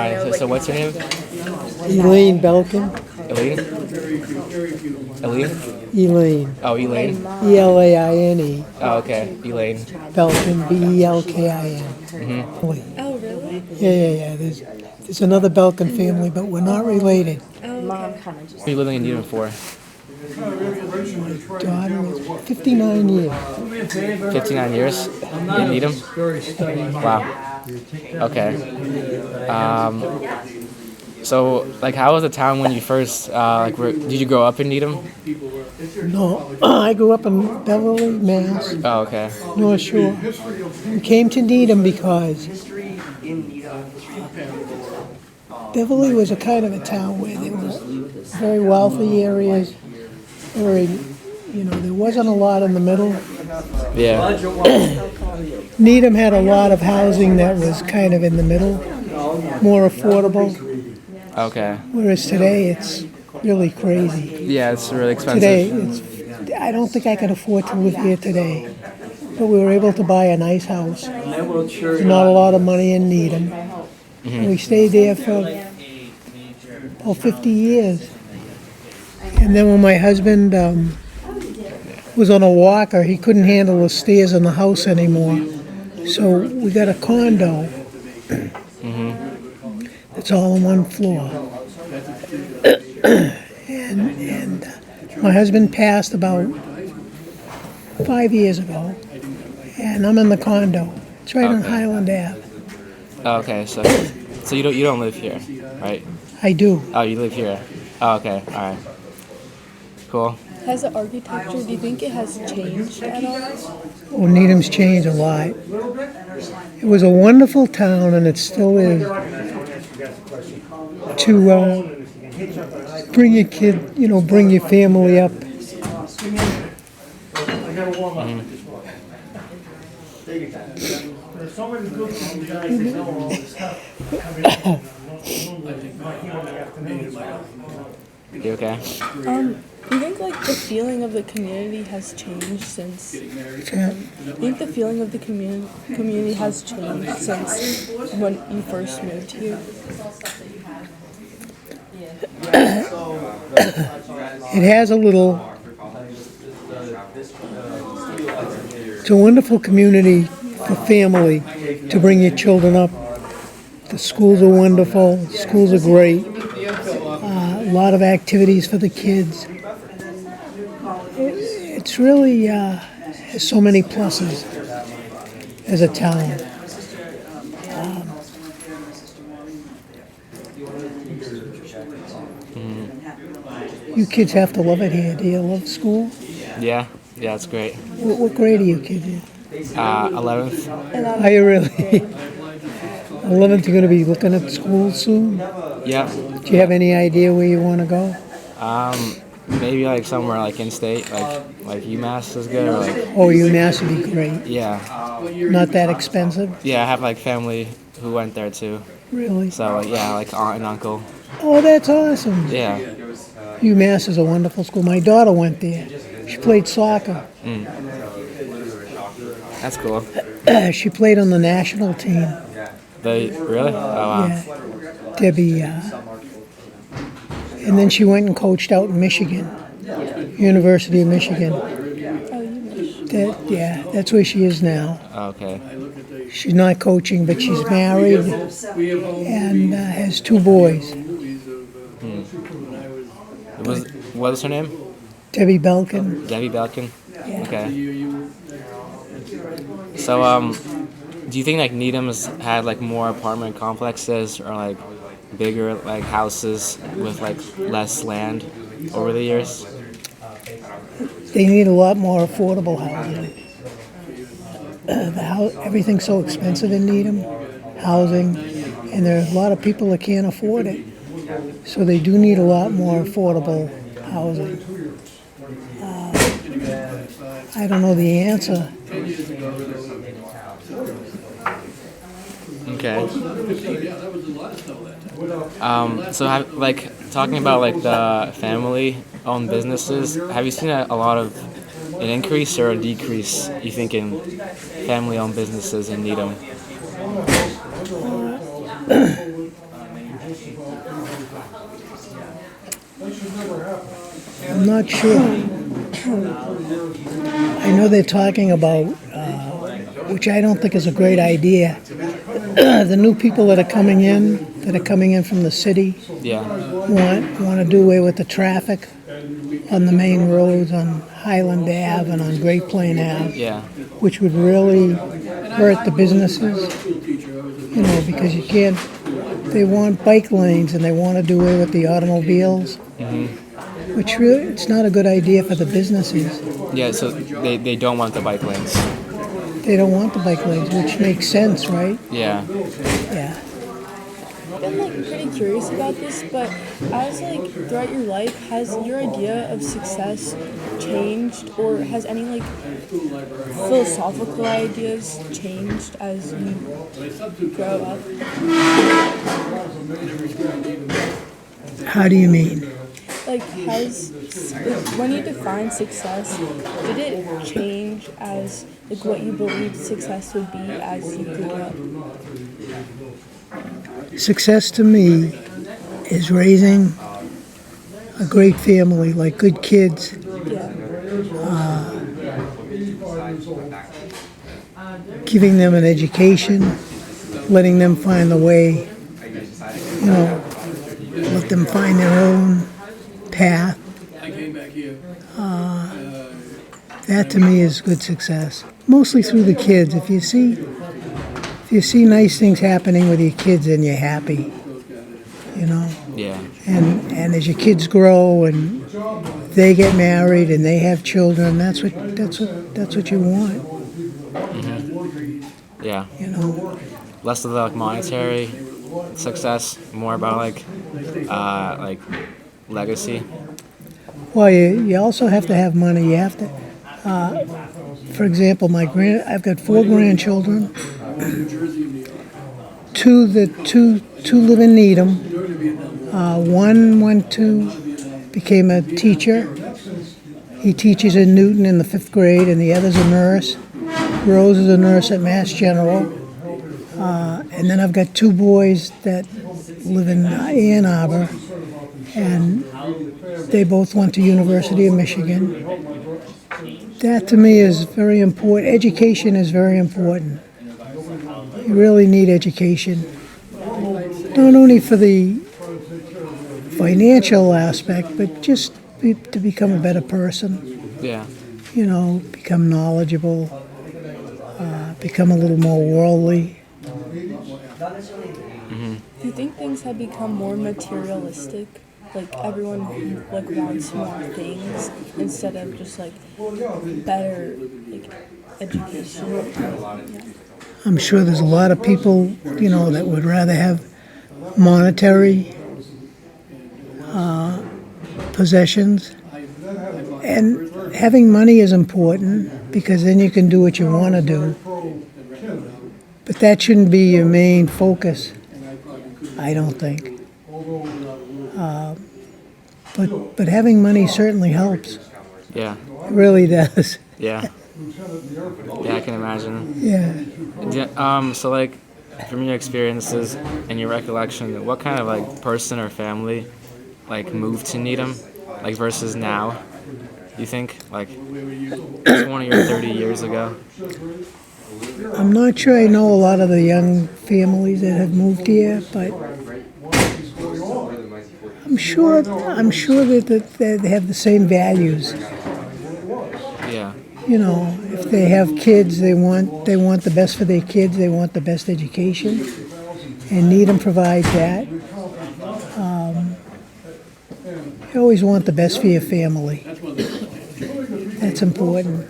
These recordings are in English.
Hi, so what's your name? Elaine Belkin. Elaine? Elaine? Elaine. Oh, Elaine? Elaine. Oh, okay. Elaine. Belkin. Belkin. Mm-hmm. Oh, really? Yeah. There's another Belkin family, but we're not related. Mom What are you living in Needham for? Daughter is 59 years. 59 years in Needham? Wow. Okay. So, like, how was the town when you first, did you grow up in Needham? No, I grew up in Beverly, Mass. Oh, okay. North Shore. We came to Needham because Beverly was a kind of a town where there were very wealthy areas. There wasn't a lot in the middle. Yeah. Needham had a lot of housing that was kind of in the middle, more affordable. Okay. Whereas today, it's really crazy. Yeah, it's really expensive. Today, I don't think I could afford to live here today. But we were able to buy a nice house. There's not a lot of money in Needham. Mm-hmm. We stayed there for about 50 years. And then when my husband was on a walker, he couldn't handle the stairs in the house anymore. So we got a condo. Mm-hmm. It's all on one floor. and my husband passed about 5 years ago, and I'm in the condo. It's right on Highland Ave. Okay, so you don't live here, right? I do. Oh, you live here. Oh, okay. All right. Cool. Has the architecture, do you think it has changed at all? Well, Needham's changed a lot. It was a wonderful town, and it still is. To bring your kid, bring your family up. You okay? Do you think the feeling of the community has changed since? Do you think the feeling of the community has changed since when you first moved here? It has a little. It's a wonderful community for family to bring your children up. The schools are wonderful. The schools are great. A lot of activities for the kids. It's really has so many pluses as a town. You kids have to love it here. Do you love school? Yeah, it's great. What grade are you kids in? 11th. Are you really? 11th, you're going to be looking at school soon? Yeah. Do you have any idea where you want to go? Maybe somewhere in state, like UMass is good, or UMass would be great. Yeah. Not that expensive? Yeah, I have family who went there too. Really? So aunt and uncle. Oh, that's awesome. Yeah. UMass is a wonderful school. My daughter went there. She played soccer. That's cool. She played on the national team. Really? Oh wow. Yeah. Debbie. And then she went and coached out in Michigan, University of Michigan. That's where she is now. Okay. She's not coaching, but she's married and has 2 boys. What was her name? Debbie Belkin. Debbie Belkin. Yeah. Okay. So do you think Needham's had more apartment complexes or bigger houses with less land over the years? They need a lot more affordable housing. Everything's so expensive in Needham, housing, and there are a lot of people that can't afford it. So they do need a lot more affordable housing. I don't know the answer. Okay. So talking about the family-owned businesses, have you seen a lot of an increase or a decrease, you think, in family-owned businesses in Needham? I'm not sure. I know they're talking about, which I don't think is a great idea, the new people that are coming in from the city Yeah. want to do away with the traffic on the main roads, on Highland Ave and on Great Plain Ave, Yeah. which would really hurt the businesses, because you can't, they want bike lanes and they want to do away with the automobiles, which really, it's not a good idea for the businesses. Yeah, so they don't want the bike lanes. They don't want the bike lanes, which makes sense, right? Yeah. Yeah. I've been like pretty curious about this, but as like throughout your life, has your idea of success changed, or has any like philosophical ideas changed as you grow up? How do you mean? Like, when you define success, did it change as like what you believed success would be as you grew up? Success to me is raising a great family, like good kids, Yeah. giving them an education, letting them find the way, let them find their own path. That to me is good success. Mostly through the kids. If you see nice things happening with your kids, then you're happy. Yeah. And as your kids grow and they get married and they have children, that's what you want. Yeah. Less of the like monetary success, more about like legacy. Well, you also have to have money. You have to, for example, I've got 4 grandchildren. Two live in Needham. One became a teacher. He teaches in Newton in the 5th grade, and the other's a nurse. Rose is a nurse at Mass General. And then I've got 2 boys that live in Ann Arbor, and they both went to University of Michigan. That to me is very important. Education is very important. You really need education. Not only for the financial aspect, but just to become a better person. Yeah. Become knowledgeable, become a little more worldly. Do you think things have become more materialistic? Like everyone like wants more things instead of just like better like education. Yeah. I'm sure there's a lot of people, that would rather have monetary possessions. And having money is important because then you can do what you want to do. But that shouldn't be your main focus, I don't think. But having money certainly helps. Yeah. It really does. Yeah. Yeah, I can imagine. Yeah. So like, from your experiences and your recollection, what kind of like person or family like moved to Needham, like versus now? You think like 20 or 30 years ago? I'm not sure I know a lot of the young families that have moved here, but I'm sure that they have the same values. Yeah. If they have kids, they want the best for their kids. They want the best education, and Needham provides that. You always want the best for your family. That's important.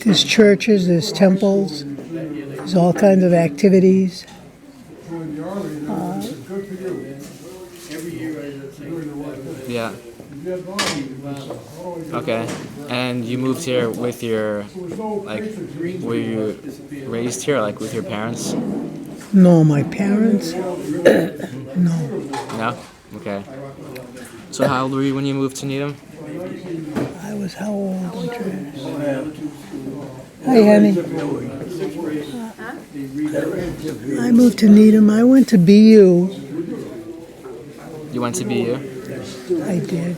There's churches, there's temples, there's all kinds of activities. Yeah. Okay. And you moved here with your, like, were you raised here, like, with your parents? No, my parents? No. No? Okay. So how old were you when you moved to Needham? I was how old? I'm trying to... Hi, honey. I moved to Needham. I went to BU. You went to BU? I did.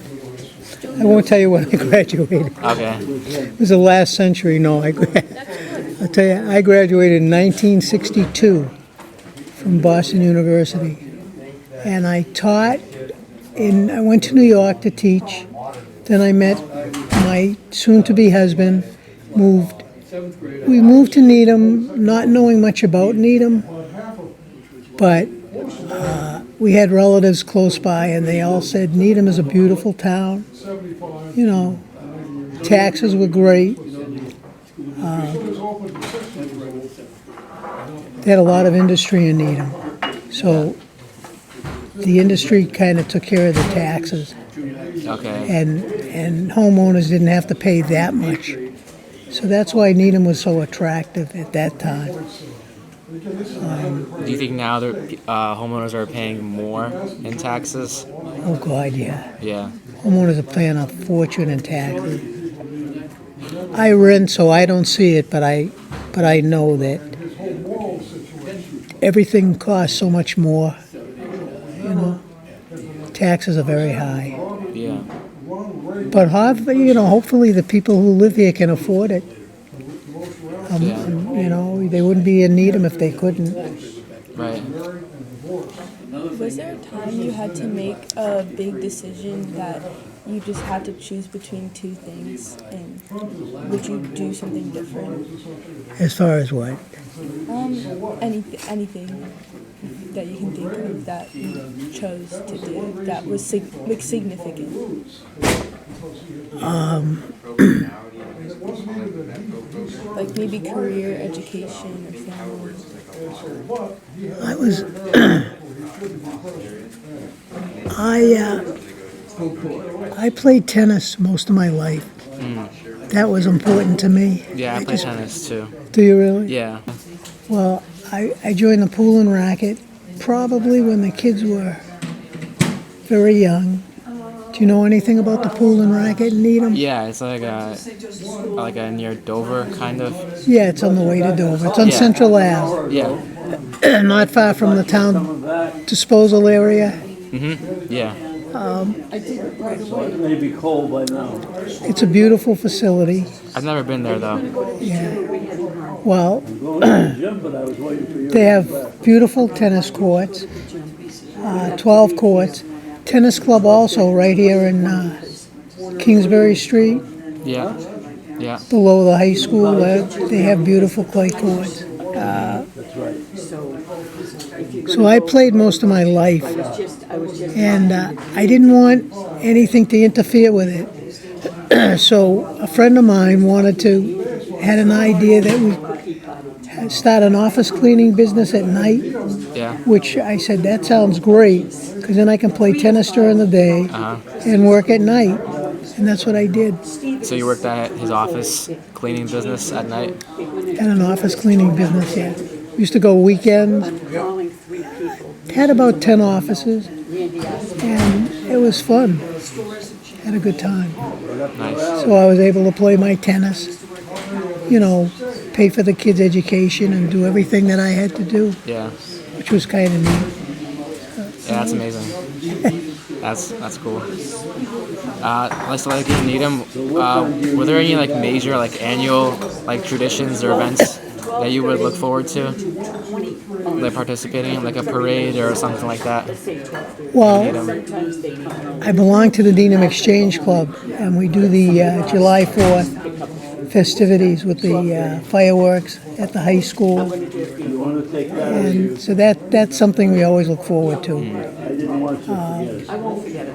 I won't tell you when I graduated. Okay. It was the last century. No, I'll tell you, I graduated in 1962 from Boston University. And I taught I went to New York to teach. Then I met my soon-to-be husband, We moved to Needham, not knowing much about Needham, but we had relatives close by, and they all said Needham is a beautiful town. You know, taxes were great. They had a lot of industry in Needham, so the industry kind of took care of the taxes. Okay. And homeowners didn't have to pay that much. So that's why Needham was so attractive at that time. Do you think now that homeowners are paying more in taxes? Oh, God, yeah. Yeah. Homeowners are paying a fortune in taxes. I rent, so I don't see it, but I know that everything costs so much more. You know, taxes are very high. Yeah. But hopefully the people who live here can afford it. Yeah. You know, they wouldn't be in Needham if they couldn't. Right. Was there a time you had to make a big decision that you just had to choose between two things, and would you do something different? As far as what? Anything that you can think of that you chose to do that was significant. Like maybe career, education, or family. I played tennis most of my life. That was important to me. Yeah, I play tennis too. Do you really? Yeah. Well, I joined the pool and racket probably when the kids were very young. Do you know anything about the pool and racket in Needham? Yeah, it's like a near Dover kind of. Yeah, it's on the way to Dover. It's on Central Ave. Yeah. Not far from the town disposal area. Mhm. Yeah. It may be cold by now. It's a beautiful facility. I've never been there though. Yeah. Well, Going to the gym, but I was waiting for you. they have beautiful tennis courts, 12 courts. Tennis club also right here in Kingsbury Street, Yeah. Yeah. below the high school. They have beautiful clay courts. That's right. So I played most of my life, and I didn't want anything to interfere with it. So a friend of mine had an idea that we start an office cleaning business at night, Yeah. which I said, that sounds great, because then I can play tennis during the day and work at night. And that's what I did, So you worked at his office cleaning business at night? at an office cleaning business, yeah. Used to go weekends. Had about 10 offices, and it was fun. Had a good time. Nice. So I was able to play my tennis, pay for the kids' education and do everything that I had to do, Yeah. which was kind of neat. Yeah, that's amazing. That's cool. So like in Needham, were there any like major like annual like traditions or events that you would look forward to, like participating in like a parade or something like that? Well, Needham. I belong to the Needham Exchange Club, and we do the July 4th festivities with the fireworks at the high school. You want to take that? And so that's something we always look forward to. I didn't want you to forget it.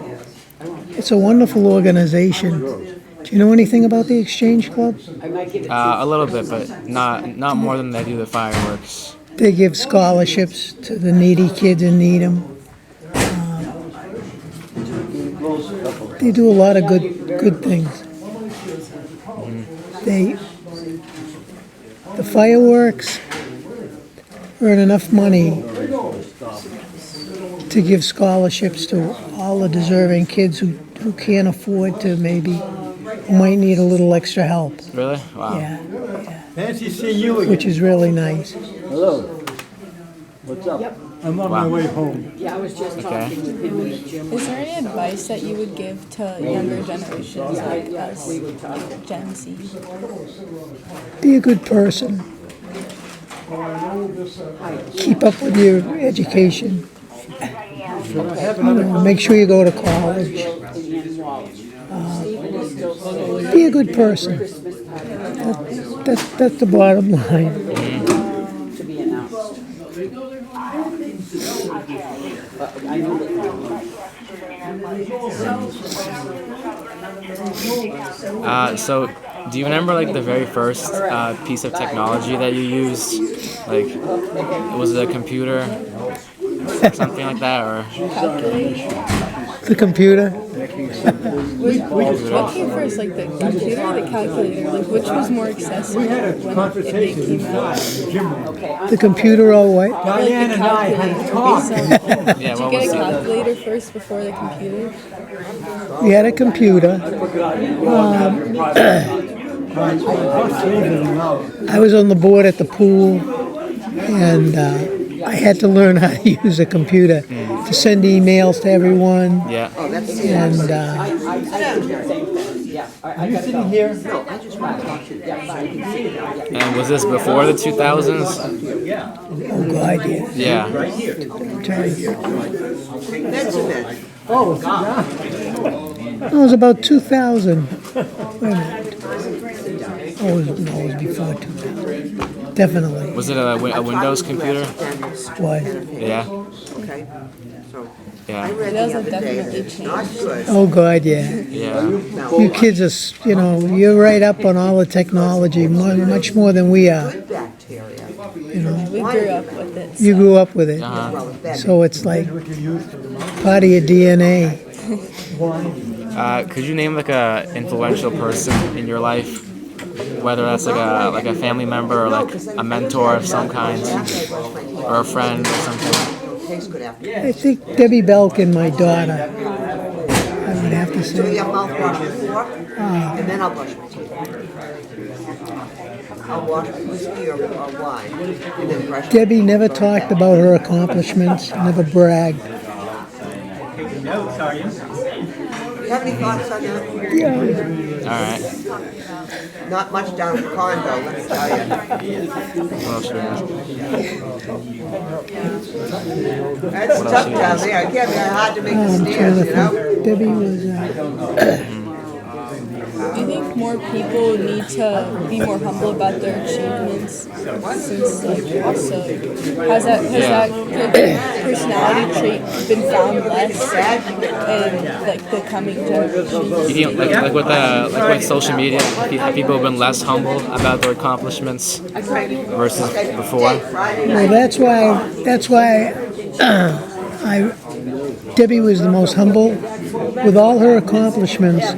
It's a wonderful organization. Do you know anything about the Exchange Club? A little bit, but not more than they do the fireworks. They give scholarships to the needy kids in Needham. They do a lot of good things. The fireworks earn enough money to give scholarships to all the deserving kids who can't afford to, who might need a little extra help. Really? Wow. Yeah, Fancy seeing you again. which is really nice. Hello. What's up? I'm on my way home. Yeah, I was just Okay. talking to him in the gym. Is there any advice that you would give to younger generations like us, Gen Z? Be a good person. Keep up with your education. Make sure you go to college. Be a good person. That's the bottom line. To be announced. I know that. So, do you remember like the very first piece of technology that you used? Like, was it a computer, something like that, or? The computer. What came first, like the computer or the calculator? Like which was more accessible We had a when conversation it came out? inside the gym room. The computer or what? Diane and I had a talk. Yeah, Did what you was get a it? calculator first before the computer? We had a computer. I was on the board at the pool, and I had to learn how to use a computer to send emails to everyone. Yeah. And Are you sitting here? And was this before the 2000s? oh God, yeah. Yeah. Oh, sit down. It was about 2000. Wait a minute. Oh, it was before 2000. Definitely. Was it a Windows computer? Why? Yeah. Okay, so Yeah. Those have definitely changed. not good. Oh God, yeah. Yeah. You kids are, you're right up on all the technology, much more than we are. Good bacteria. We grew up with it. You grew up with it, Well, it's bad. so it's like part of your DNA. Could you name like a influential person in your life, whether that's like a family member or like a mentor of some kind, or a friend or something? Tastes good after. I think Debbie Belkin, my daughter, I would have to Do say. your mouthwash before, and then I'll brush my teeth. I'll wash with whiskey or wine, and then brush. Debbie never talked about her accomplishments, never bragged. You have any thoughts on that? All right. Not much down at the condo, let me tell you. What else should we ask? It's tough down there. It can't be hard to make the I'm trying stairs, to you know? think. Debbie was, Do you think more people need to be more humble about their achievements? Since like also has that personality trait been found less in like the coming generation? You think, like with social media, have people been less humble about their accomplishments versus before? well, that's why Debbie was the most humble with all her accomplishments.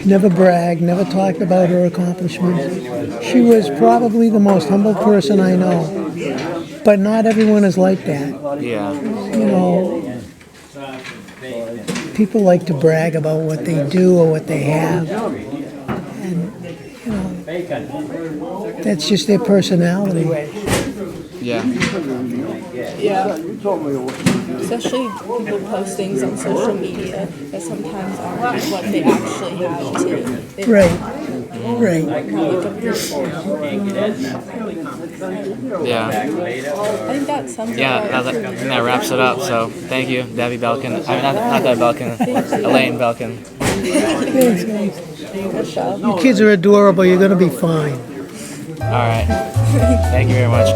Never bragged, never talked about her accomplishments. She was probably the most humble person I know. But not everyone is like that. Yeah. People like to brag about what they do or what they have. And, that's just their personality. Yeah. Yeah. Especially people post things on social media that sometimes aren't what they actually have to. Right. Right. Yeah. I think that sums Yeah, up our that wraps it up. So thank you, Debbie Belkin. I mean, not Debbie Belkin, Elaine Belkin. Thanks, guys. good job. You kids are adorable. You're going to be fine. All right. Thank you very much.